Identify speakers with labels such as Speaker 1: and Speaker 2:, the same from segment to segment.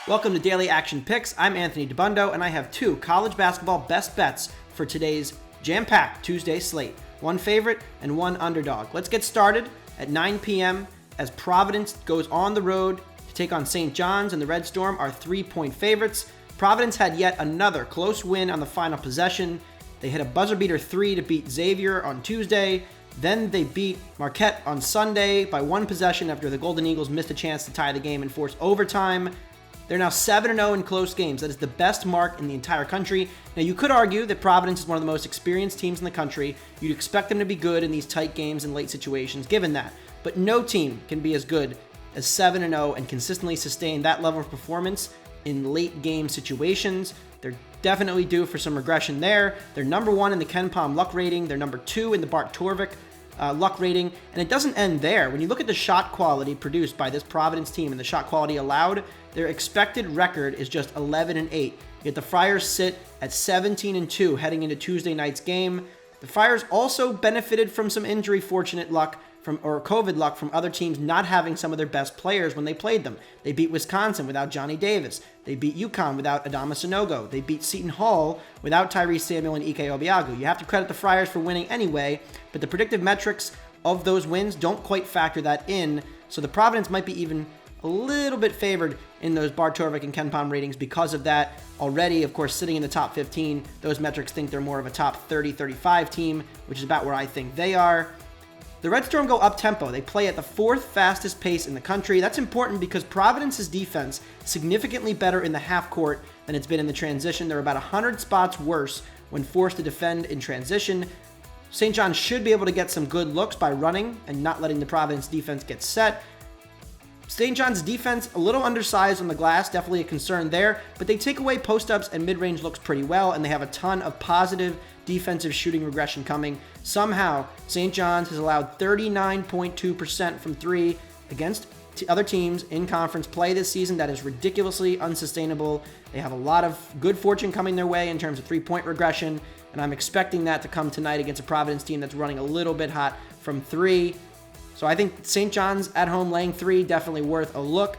Speaker 1: Welcome to Daily Action Picks. I'm Anthony Dabbundo, and I have two college basketball best bets for today's jam-packed Tuesday slate. One favorite and one underdog. Let's get started at 9 p.m. as Providence goes on the road to take on St. John's, and the Red Storm are 3-point favorites. Providence had yet another close win on the final possession. They hit a buzzer-beater 3 to beat Xavier on Tuesday. Then they beat Marquette on Sunday by one possession after the Golden Eagles missed a chance to tie the game and force overtime. They're now 7-0 in close games. That is the best mark in the entire country. Now, you could argue that Providence is one of the most experienced teams in the country. You'd expect them to be good in these tight games and late situations, given that. But no team can be as good as 7-0 and consistently sustain that level of performance in late game situations. They're definitely due for some regression there. They're number 1 in the KenPom luck rating. They're number 2 in the Bart Torvik luck rating, and it doesn't end there. When you look at the shot quality produced by this Providence team and the shot quality allowed, their expected record is just 11-8. Yet the Friars sit at 17-2 heading into Tuesday night's game. The Friars also benefited from some injury fortunate luck or COVID luck from other teams not having some of their best players when they played them. They beat Wisconsin without Johnny Davis. They beat UConn without Adama Sanogo. They beat Seton Hall without Tyrese Samuel and Ike Obiagu. You have to credit the Friars for winning anyway, but the predictive metrics of those wins don't quite factor that in, so the Providence might be even a little bit favored in those Bart Torvik and KenPom ratings because of that. Already, of course, sitting in the top 15, those metrics think they're more of a top 30-35 team, which is about where I think they are. The Red Storm go up-tempo. They play at the 4th fastest pace in the country. That's important because Providence's defense is significantly better in the half court than it's been in the transition. They're about 100 spots worse when forced to defend in transition. St. John's should be able to get some good looks by running and not letting the Providence defense get set. St. John's defense, a little undersized on the glass, definitely a concern there, but they take away post-ups and mid-range looks pretty well, and they have a ton of positive defensive shooting regression coming. Somehow, St. John's has allowed 39.2% from 3 against other teams in conference play this season. That is ridiculously unsustainable. They have a lot of good fortune coming their way in terms of three-point regression, and I'm expecting that to come tonight against a Providence team that's running a little bit hot from 3. So I think St. John's at home laying 3, definitely worth a look.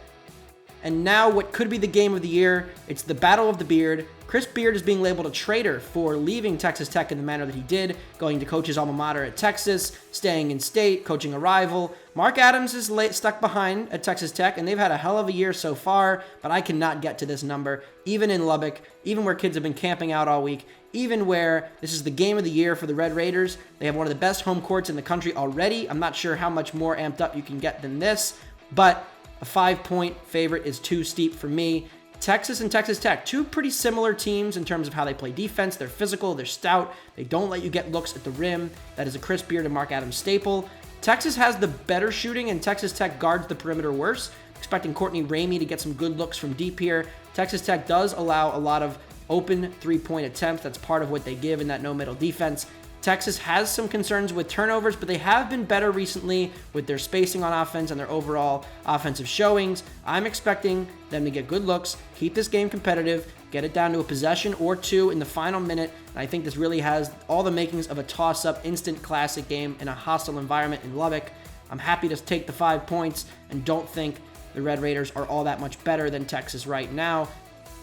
Speaker 1: And now what could be the game of the year, it's the Battle of the Beard. Chris Beard is being labeled a traitor for leaving Texas Tech in the manner that he did, going to coach his alma mater at Texas, staying in state, coaching a rival. Mark Adams is stuck behind at Texas Tech, and they've had a hell of a year so far, but I cannot get to this number, even in Lubbock, even where kids have been camping out all week, even where this is the game of the year for the Red Raiders. They have one of the best home courts in the country already. I'm not sure how much more amped up you can get than this, but a 5-point favorite is too steep for me. Texas and Texas Tech, two pretty similar teams in terms of how they play defense. They're physical, they're stout, they don't let you get looks at the rim. That is a Chris Beard and Mark Adams staple. Texas has the better shooting, and Texas Tech guards the perimeter worse. Expecting Courtney Ramey to get some good looks from deep here. Texas Tech does allow a lot of open three-point attempts. That's part of what they give in that no-middle defense. Texas has some concerns with turnovers, but they have been better recently with their spacing on offense and their overall offensive showings. I'm expecting them to get good looks, keep this game competitive, get it down to a possession or two in the final minute. And I think this really has all the makings of a toss-up, instant classic game in a hostile environment in Lubbock. I'm happy to take the 5 points and don't think the Red Raiders are all that much better than Texas right now.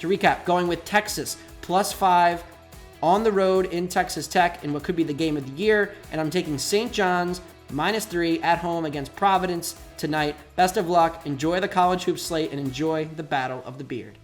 Speaker 1: To recap, going with Texas, +5, on the road in Texas Tech in what could be the game of the year, and I'm taking St. John's -3 at home against Providence tonight. Best of luck, enjoy the college hoop slate, and enjoy the Battle of the Beard.